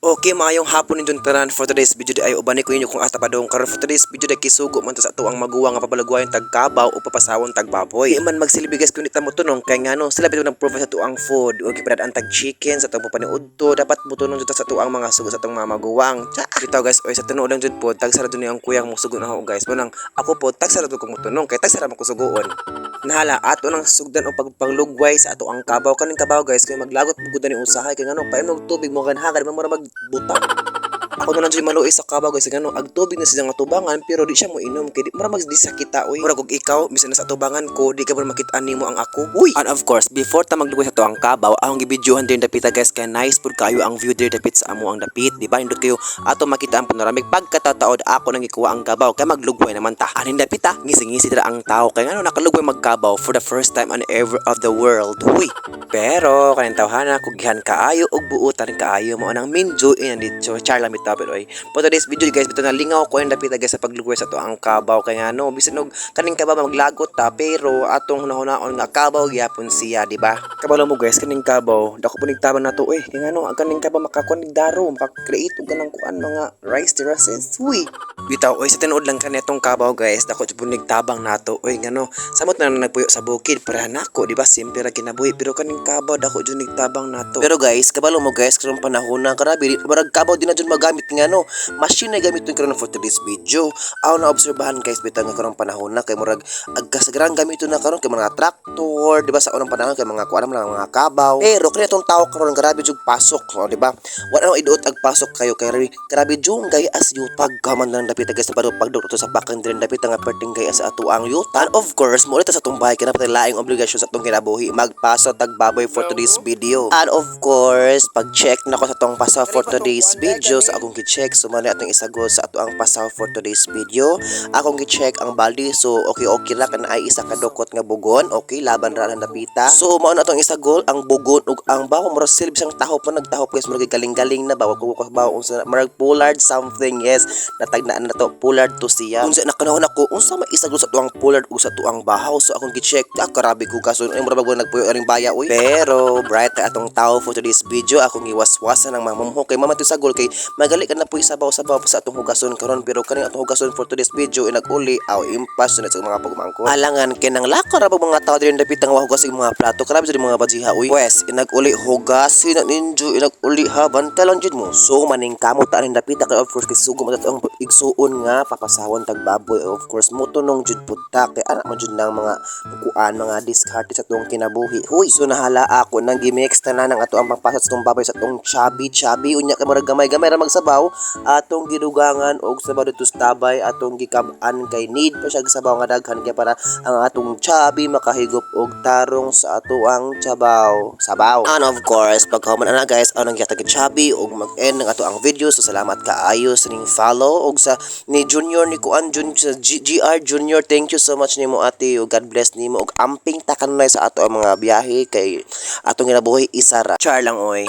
Okay, maayong hapon ninyo tanan. For today's video di ay ubani ko inyo kung asta padong karon for today's video di kisugo man ta sa tuang maguwa nga pabalagwayon tagkabaw o papasawon tagbaboy. Di man magsilbigas kun ita mo tunong kay ngano sila bitaw nag-provide sa tuang food o gipadaan tag chicken sa tuang papaniudto dapat butunon jud ta sa tuang mga sugo sa tuang mga maguwang. Tsa, bitaw guys, oy sa tinuod lang jud pod tag sarado ni ang kuyang mo sugo na ho guys. Manang ako pod tag sarado ko mo tunong kay tag sarado ko sugoon. Nahala ato nang sugdan o pagpanglugway sa ato ang kabaw kaning kabaw guys kay maglagot pugod ni usahay kay ngano paimnog tubig mo kanhagan man mo magbuta. Ako na lang dyan maluoy sa kabaw guys, gano, agtubig na siya nga tubangan, pero di siya mo inom, kaya di maramag di sakita, uy. Mura kung ikaw, bisan na sa tubangan ko, di ka mo makitaan mo ang ako, uy. And of course, before ta maglugoy sa to ang kabaw, akong gibidyohan din dapita guys, kaya nice pud kayo ang view din dapit sa amo ang dapit, di ba? Hindot kayo, ato makita ang panoramik, pagkatataod ako nang ikuha ang kabaw, kaya maglugway naman ta. Anin dapita, ngisi-ngisi tira ang tao, kaya ngano nakalugway magkabaw for the first time and ever of the world, uy. Pero, kanin tawhana, kugihan kaayo, og buutan kaayo mo anang minjo, dito, charla mitapit, oy. For today's video guys, bito na lingaw ko yung dapita guys sa paglugway sa to ang kabaw kay ngano bisan og kaning kabaw maglagot ta pero atong hunahunaon nga kabaw gyapon siya, di ba? Kabalo mo guys kaning kabaw, dako punig tabang nato kay ngano ang kaning kabaw makakunig daro, maka-create og ganang kuan mga rice terraces. Uy. Bitaw oy sa tinuod lang kanetong kabaw guys, dako punig tabang nato. Oy ngano, samot na nagpuyo sa bukid para nako, di ba? Simple ra kinabuhi pero kaning kabaw dako jud tabang nato. Pero guys, kabalo mo guys karon panahon na karabi, marag kabaw di na jud magamit ngano. Machine na gamiton karon for today's video. Ako na obserbahan guys bitaw nga karong panahon na kay murag agkasagrang gamiton na karon kay mga traktor, di ba sa unang panahon kay mga kuan mga kabaw. Pero kani tong tao karon grabe jud pasok, no, di ba? Wala na iduot ag pasok kayo kay grabe jud gay as yuta gaman lang dapit guys sa pagdok to sa bakang din dapit nga perting gay as ato ang yuta. And of course, mo sa tong bahay kay napatay laing obligasyon sa tong kinabuhi magpaso tag baboy for today's video. And of course, pag-check na ko sa tong pasaw for today's video sa akong gi-check sumali atong isagol sa ato ang pasaw for today's video. Akong gi-check ang baldi so okay ra kan ay isa ka dukot nga bugon. Okay, laban ra lang napita. So mao na atong isagol ang bugon ug ang bawo mura silbi sang tahop pa nagtahop guys murag galing-galing na bawo ko bawo unsa murag pollard something, yes, natagnaan na to pollard to siya. Unsa nakanahon ako unsa maisagol sa tuang pollard ug sa tuang bahaw. So akong gi-check karabi ko kason ay murag bago nagpuyo aring baya uy. Pero bright ka atong tao for today's video akong giwaswasan ng mamumho kay mama to sagol kay magali ka na puy sabaw-sabaw sa atong hugason karon pero kaning atong hugason for today's video inaguli aw impas na sa mga pagmangko. Alangan kay nang lakar ra mga tao diri dapit nga hugas ing mga plato karabi sa mga badjiha uy. Pues inaguli hugasin na ninyo inaguli haban talon jud mo. So maning kamot ta ning dapit kay of course kay sugo mo ang igsuon nga papasawon tag baboy of course mutunong jud pud ta kay ana man jud nang mga kuan mga discard sa tuong kinabuhi. Huy, so nahala ako nang gimix tanan ang ato ang pangpasat sa tong baboy sa tong chubby unya kay murag gamay-gamay ra magsabaw atong gidugangan og sabaw dito sa tabay atong gikab-an kay need pa siya sabaw nga daghan kay para ang atong chubby makahigop og tarong sa ato ang sabaw. And of course pagkahuman na guys anong gihatag chubby og mag-end ng ato ang video. So salamat kaayo sa ning follow og sa ni Junior ni Kuan sa GR Junior, thank you so much nimo ate og God bless nimo og amping takanunay sa ato ang mga biyahe kay atong ginabuhi isa ra char lang oy.